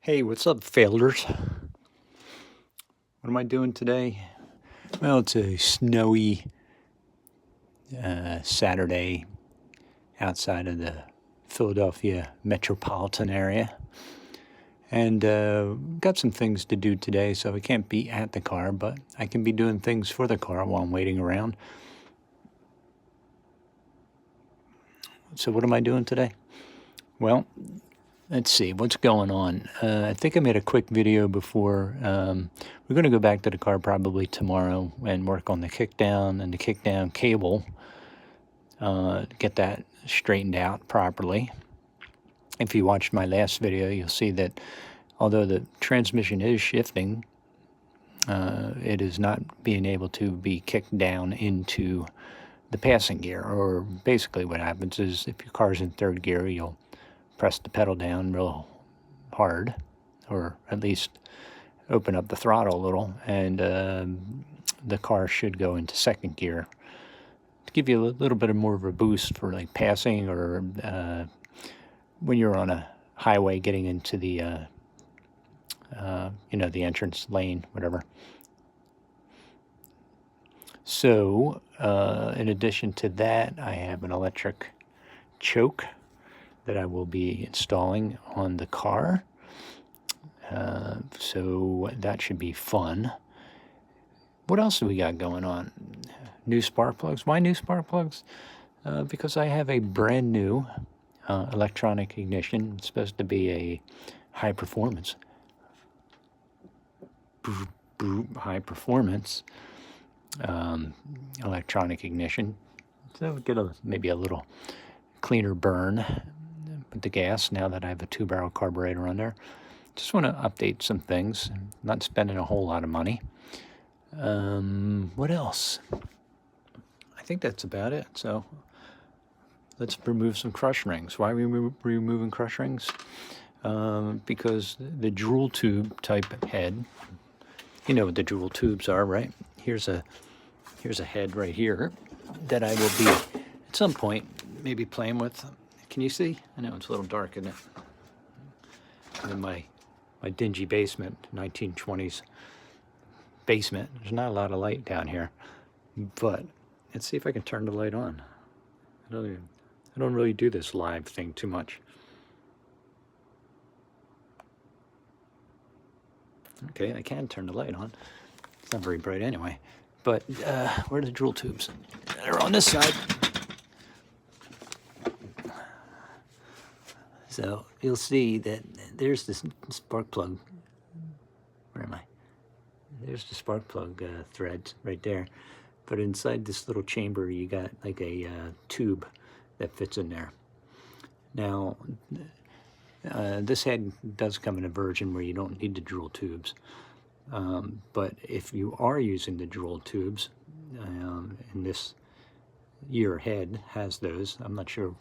Hey, what's up, failers? What am I doing today? Well, it's a snowy Saturday outside of the Philadelphia metropolitan area. And got some things to do today, so I can't be at the car, but I can be doing things for the car while I'm waiting around. So what am I doing today? Well, let's see, what's going on? I think I made a quick video before. We're going to go back to the car probably tomorrow and work on the kickdown and the kickdown cable. Get that straightened out properly. If you watched my last video, you'll see that although the transmission is shifting, it is not being able to be kicked down into the passing gear. Or basically what happens is if your car's in third gear, you'll press the pedal down real hard, or at least open up the throttle a little, and the car should go into second gear to give you a little bit more of a boost for like passing, or when you're on a highway getting into the the entrance lane, whatever. So in addition to that, I have an electric choke that I will be installing on the car. So that should be fun. What else do we got going on? New spark plugs. Why new spark plugs? Because I have a brand new electronic ignition. It's supposed to be a high performance electronic ignition. So get maybe a little cleaner burn with the gas now that I have a 2-barrel carburetor on there. Just want to update some things. Not spending a whole lot of money. What else? I think that's about it. So let's remove some crush rings. Why are we removing crush rings? Because the jewel tube type head, you know what the jewel tubes are, right? Here's a head right here that I will be at some point maybe playing with. Can you see? I know it's a little dark, isn't it? In my dingy basement, 1920s basement. There's not a lot of light down here, but let's see if I can turn the light on. I don't really do this live thing too much. Okay, I can turn the light on. It's not very bright anyway. But where are the jewel tubes? They're on this side. So you'll see that there's this spark plug. Where am I? There's the spark plug threads right there. But inside this little chamber, you got like a tube that fits in there. Now, this head does come in a version where you don't need the jewel tubes. But if you are using the jewel tubes, and this year head has those, I'm not sure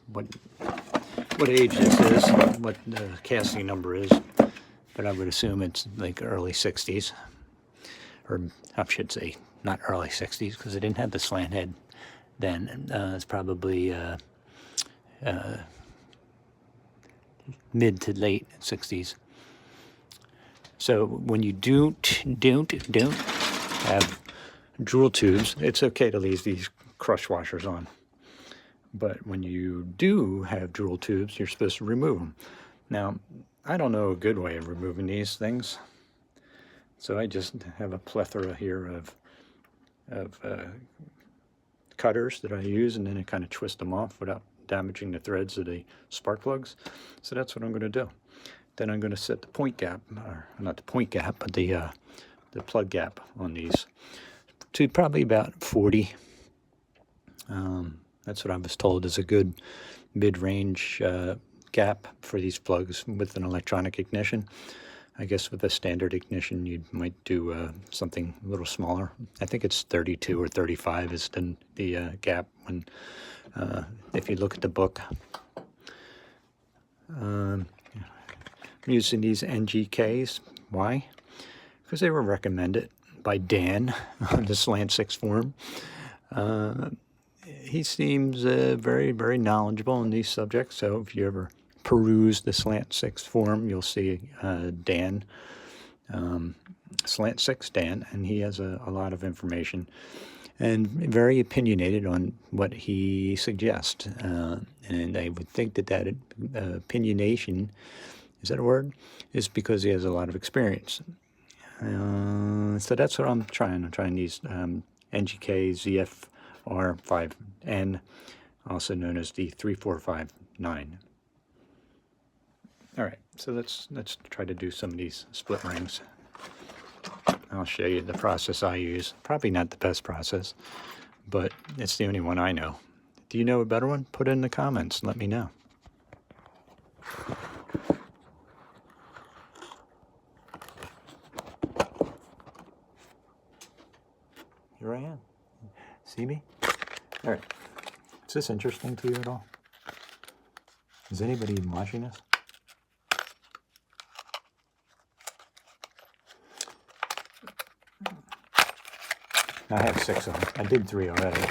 what age this is, what the casting number is, but I would assume it's like early 60s, or I should say not early 60s because I didn't have the slant head then. It's probably mid to late 60s. So when you don't have jewel tubes, it's okay to leave these crush washers on. But when you do have jewel tubes, you're supposed to remove them. Now, I don't know a good way of removing these things, so I just have a plethora here of cutters that I use, and then I kind of twist them off without damaging the threads of the spark plugs. So that's what I'm going to do. Then I'm going to set the point gap, or not the point gap, but the plug gap on these to probably about 40. That's what I was told is a good mid-range gap for these plugs with an electronic ignition. I guess with a standard ignition, you might do something a little smaller. I think it's 32 or 35 is the gap when, if you look at the book. I'm using these NGKs. Why? Because they were recommended by Dan on the Slant Six forum. He seems very, very knowledgeable in these subjects, so if you ever peruse the Slant Six forum, you'll see Dan, Slant Six Dan, and he has a lot of information and very opinionated on what he suggests. And I would think that opinionation, is that a word? Is because he has a lot of experience. So that's what I'm trying. I'm trying these NGK ZFR5N, also known as the 3459. All right, so let's try to do some of these split rings. I'll show you the process I use. Probably not the best process, but it's the only one I know. Do you know a better one? Put it in the comments and let me know. Here I am. See me? All right. Is this interesting to you at all? Is anybody even watching this? I have 6 of them. I did 3 already,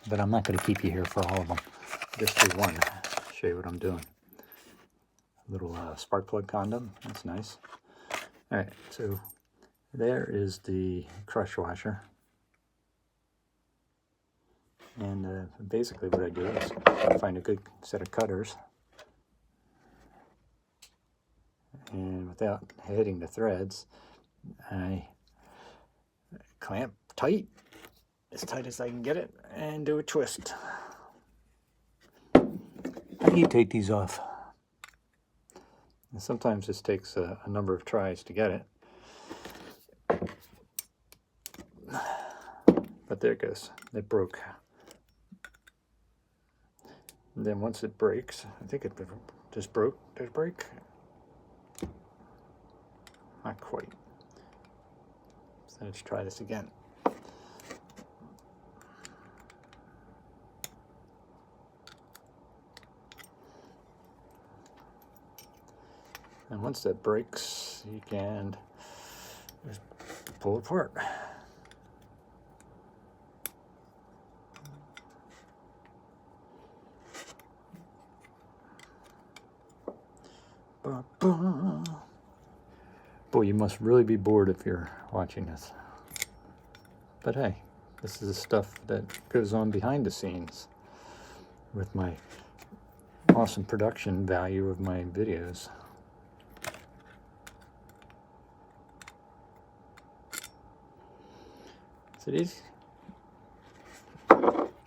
but I'm not going to keep you here for all of them. Just do one. Show you what I'm doing. A little spark plug condom. That's nice. All right, so there is the crush washer. And basically what I do is find a good set of cutters, and without hitting the threads, I clamp tight as I can get it and do a twist. How do you take these off? And sometimes this takes a number of tries to get it. But there it goes. It broke. And then once it breaks, I think it just broke. Did it break? Not quite. So let's try this again. And once that breaks, you can just pull it apart. Boy, you must really be bored if you're watching this. But hey, this is the stuff that goes on behind the scenes with my awesome production value of my videos. So it's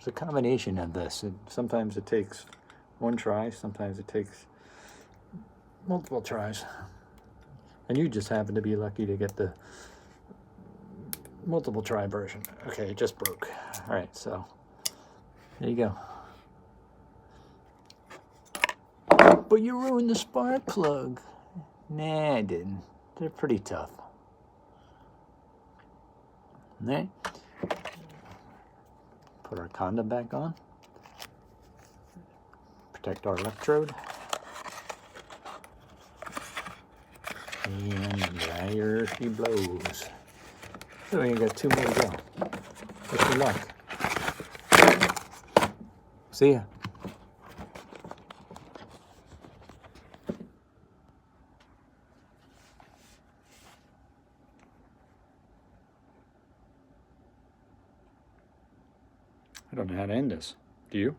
a combination of this. Sometimes it takes one try, sometimes it takes multiple tries. And you just happen to be lucky to get the multiple try version. Okay, it just broke. All right, so there you go. But you ruined the spark plug. Nah, I didn't. They're pretty tough. All right. Put our condom back on. Protect our electrode. And there she blows. So we got 2 more to go. Wish me luck. See ya. I don't know how to end this. Do you?